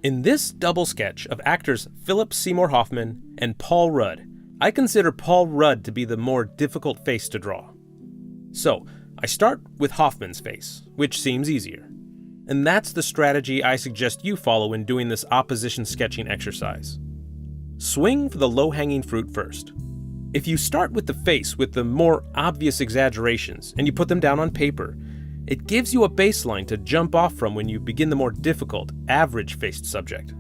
In this double sketch of actors Philip Seymour Hoffman and Paul Rudd, I consider Paul Rudd to be the more difficult face to draw. So, I start with Hoffman's face, which seems easier. And that's the strategy I suggest you follow when doing this opposition sketching exercise. Swing for the low-hanging fruit first. If you start with the face with the more obvious exaggerations and you put them down on paper, it gives you a baseline to jump off from when you begin the more difficult, average-faced subject.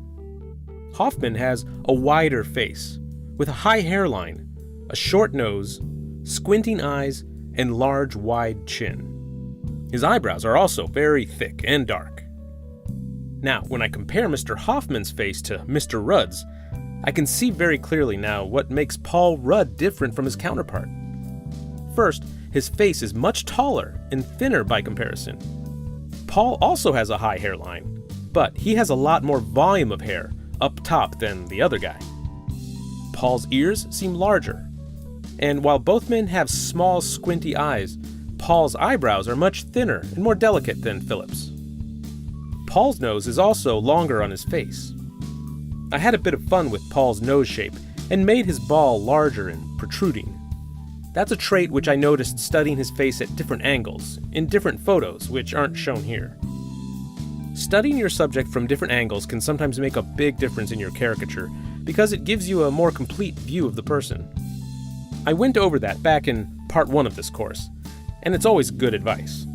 Hoffman has a wider face, with a high hairline, a short nose, squinting eyes, and large, wide chin. His eyebrows are also very thick and dark. Now, when I compare Mr. Hoffman's face to Mr. Rudd's, I can see very clearly now what makes Paul Rudd different from his counterpart. First, his face is much taller and thinner by comparison. Paul also has a high hairline, but he has a lot more volume of hair up top than the other guy. Paul's ears seem larger, and while both men have small, squinty eyes, Paul's eyebrows are much thinner and more delicate than Philip's. Paul's nose is also longer on his face. I had a bit of fun with Paul's nose shape and made his ball larger and protruding. That's a trait which I noticed studying his face at different angles, in different photos, which aren't shown here. Studying your subject from different angles can sometimes make a big difference in your caricature because it gives you a more complete view of the person. I went over that back in part 1 of this course, and it's always good advice.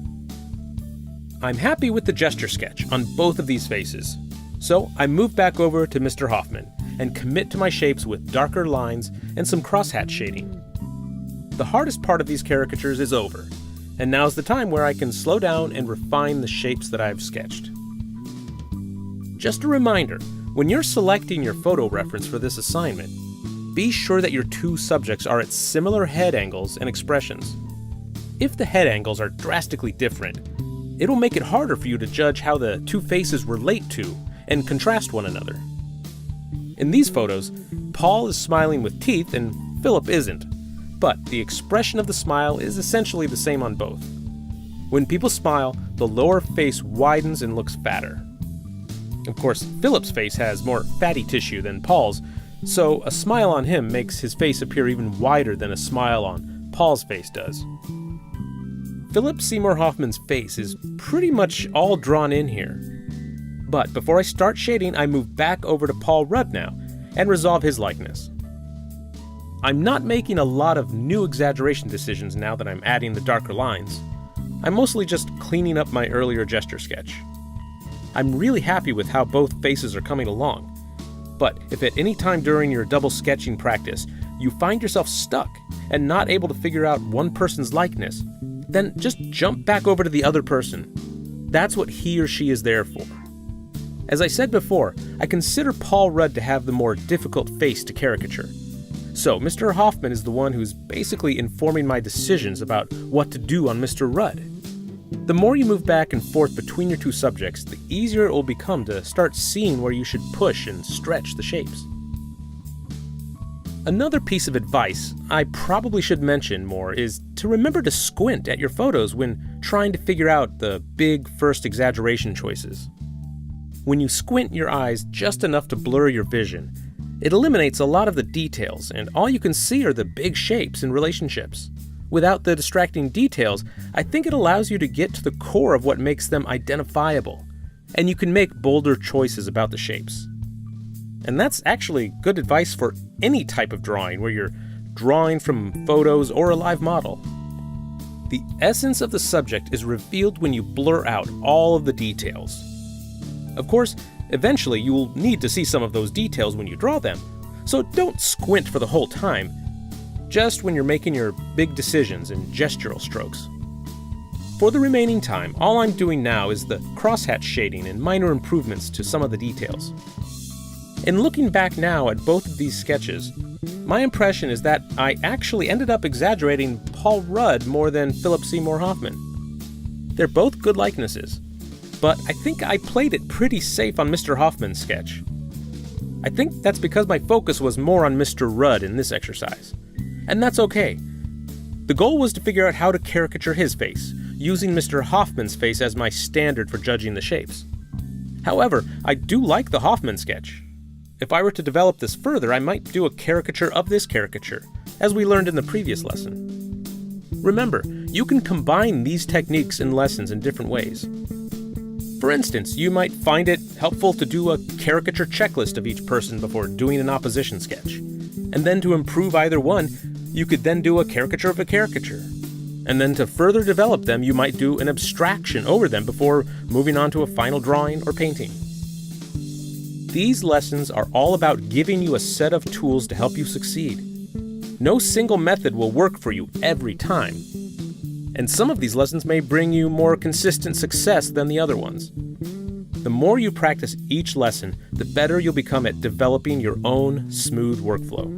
I'm happy with the gesture sketch on both of these faces, so I move back over to Mr. Hoffman and commit to my shapes with darker lines and some crosshatch shading. The hardest part of these caricatures is over, and now's the time where I can slow down and refine the shapes that I've sketched. Just a reminder, when you're selecting your photo reference for this assignment, be sure that your two subjects are at similar head angles and expressions. If the head angles are drastically different, it'll make it harder for you to judge how the two faces relate to and contrast one another. In these photos, Paul is smiling with teeth and Philip isn't, but the expression of the smile is essentially the same on both. When people smile, the lower face widens and looks fatter. Of course, Philip's face has more fatty tissue than Paul's, so a smile on him makes his face appear even wider than a smile on Paul's face does. Philip Seymour Hoffman's face is pretty much all drawn in here. But before I start shading, I move back over to Paul Rudd now and resolve his likeness. I'm not making a lot of new exaggeration decisions now that I'm adding the darker lines. I'm mostly just cleaning up my earlier gesture sketch. I'm really happy with how both faces are coming along. But if at any time during your double sketching practice you find yourself stuck and not able to figure out one person's likeness, then just jump back over to the other person. That's what he or she is there for. As I said before, I consider Paul Rudd to have the more difficult face to caricature. So Mr. Hoffman is the one who's basically informing my decisions about what to do on Mr. Rudd. The more you move back and forth between your two subjects, the easier it will become to start seeing where you should push and stretch the shapes. Another piece of advice I probably should mention more is to remember to squint at your photos when trying to figure out the big first exaggeration choices. When you squint your eyes just enough to blur your vision, it eliminates a lot of the details, and all you can see are the big shapes and relationships. Without the distracting details, I think it allows you to get to the core of what makes them identifiable, and you can make bolder choices about the shapes. And that's actually good advice for any type of drawing where you're drawing from photos or a live model. The essence of the subject is revealed when you blur out all of the details. Of course, eventually you will need to see some of those details when you draw them, so don't squint for the whole time, just when you're making your big decisions and gestural strokes. For the remaining time, all I'm doing now is the crosshatch shading and minor improvements to some of the details. In looking back now at both of these sketches, my impression is that I actually ended up exaggerating Paul Rudd more than Philip Seymour Hoffman. They're both good likenesses, but I think I played it pretty safe on Mr. Hoffman's sketch. I think that's because my focus was more on Mr. Rudd in this exercise. And that's okay. The goal was to figure out how to caricature his face, using Mr. Hoffman's face as my standard for judging the shapes. However, I do like the Hoffman sketch. If I were to develop this further, I might do a caricature of this caricature, as we learned in the previous lesson. Remember, you can combine these techniques in lessons in different ways. For instance, you might find it helpful to do a caricature checklist of each person before doing an opposition sketch. And then to improve either one, you could then do a caricature of a caricature. And then to further develop them, you might do an abstraction over them before moving on to a final drawing or painting. These lessons are all about giving you a set of tools to help you succeed. No single method will work for you every time. And some of these lessons may bring you more consistent success than the other ones. The more you practice each lesson, the better you'll become at developing your own smooth workflow.